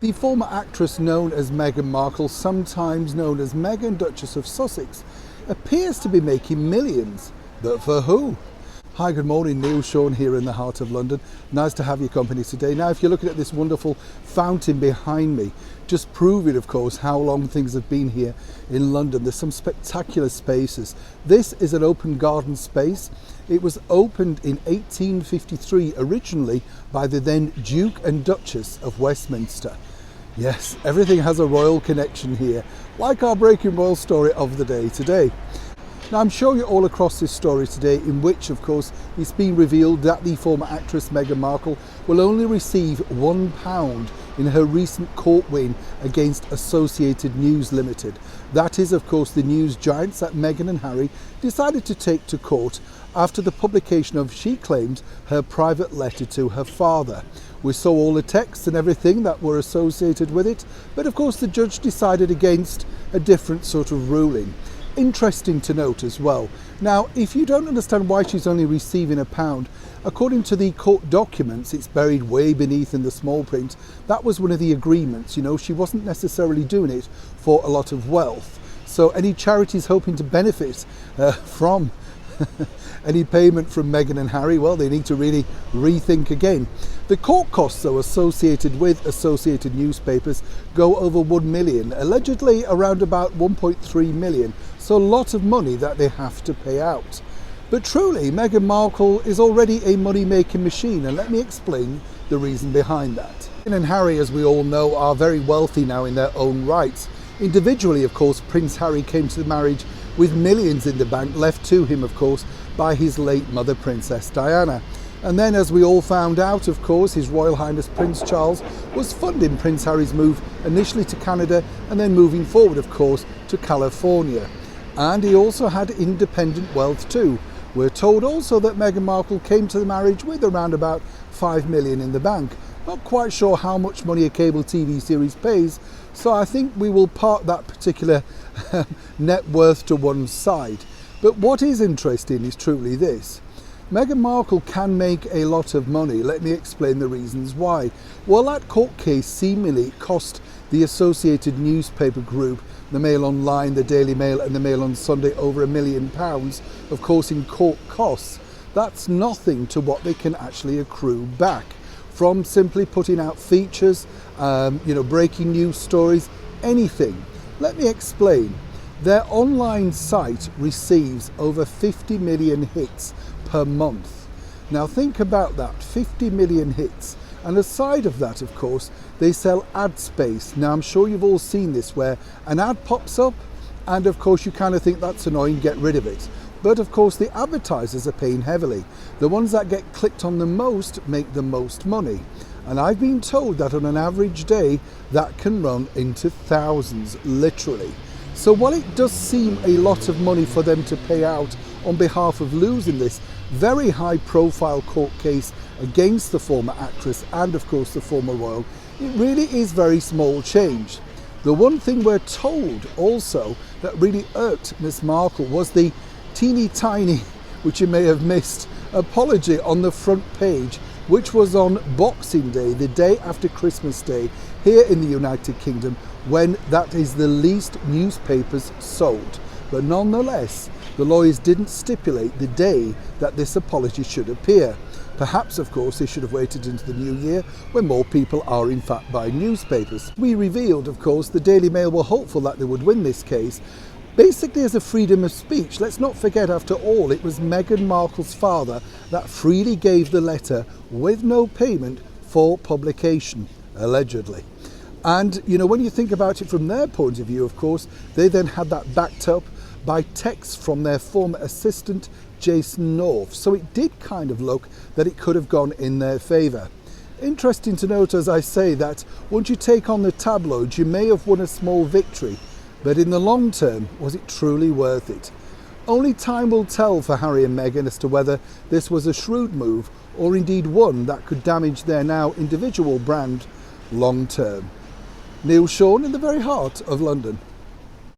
The former actress known as Meghan Markle, sometimes known as Meghan, Duchess of Sussex, appears to be making millions. But for who? Hi, good morning, Neil Sean here in the heart of London. Nice to have your company today. Now, if you're looking at this wonderful fountain behind me, just proving, of course, how long things have been here in London. There's some spectacular spaces. This is an open garden space. It was opened in 1853, originally by the then Duke and Duchess of Westminster. Yes, everything has a royal connection here, like our breaking royal story of the day today. Now, I'm showing you all across this story today, in which, of course, it's been revealed that the former actress Meghan Markle will only receive £1 in her recent court win against Associated News Limited. That is, of course, the news giants that Meghan and Harry decided to take to court after the publication of, she claims, her private letter to her father. We saw all the texts and everything that were associated with it, but of course the judge decided against a different sort of ruling. Interesting to note as well. Now, if you don't understand why she's only receiving £1, according to the court documents, it's buried way beneath in the small print. That was one of the agreements. You know, she wasn't necessarily doing it for a lot of wealth. So any charities hoping to benefit from any payment from Meghan and Harry, well, they need to really rethink again. The court costs, though, associated with Associated Newspapers go over 1 million, allegedly around about 1.3 million. So a lot of money that they have to pay out. But truly, Meghan Markle is already a money-making machine, and let me explain the reason behind that. Meghan and Harry, as we all know, are very wealthy now in their own rights. Individually, of course, Prince Harry came to the marriage with millions in the bank, left to him, of course, by his late mother, Princess Diana. And then, as we all found out, of course, His Royal Highness Prince Charles was funding Prince Harry's move initially to Canada and then moving forward, of course, to California. And he also had independent wealth too. We're told also that Meghan Markle came to the marriage with around about 5 million in the bank. Not quite sure how much money a cable TV series pays, so I think we will park that particular net worth to one side. But what is interesting is truly this. Meghan Markle can make a lot of money. Let me explain the reasons why. Well, that court case seemingly cost the Associated Newspaper Group, the Mail Online, the Daily Mail and the Mail on Sunday over £1 million, of course, in court costs. That's nothing to what they can actually accrue back from simply putting out features, breaking news stories, anything. Let me explain. Their online site receives over 50 million hits per month. Now think about that, 50 million hits. And aside of that, of course, they sell ad space. Now I'm sure you've all seen this, where an ad pops up and of course you kind of think that's annoying, get rid of it. But of course the advertisers are paying heavily. The ones that get clicked on the most make the most money. And I've been told that on an average day that can run into thousands, literally. So while it does seem a lot of money for them to pay out on behalf of losing this very high profile court case against the former actress and of course the former royal, it really is very small change. The one thing we're told also that really irked Miss Markle was the teeny tiny, which you may have missed, apology on the front page, which was on Boxing Day, the day after Christmas Day here in the United Kingdom, when that is the least newspapers sold. But nonetheless, the lawyers didn't stipulate the day that this apology should appear. Perhaps, of course, they should have waited into the new year when more people are in fact buying newspapers. We revealed, of course, the Daily Mail were hopeful that they would win this case, basically as a freedom of speech. Let's not forget, after all, it was Meghan Markle's father that freely gave the letter with no payment for publication, allegedly. And, you know, when you think about it from their point of view, of course, they then had that backed up by texts from their former assistant, Jason North. So it did kind of look that it could have gone in their favour. Interesting to note, as I say, that once you take on the tabloids, you may have won a small victory. But in the long term, was it truly worth it? Only time will tell for Harry and Meghan as to whether this was a shrewd move or indeed one that could damage their now individual brand long term. Neil Sean in the very heart of London.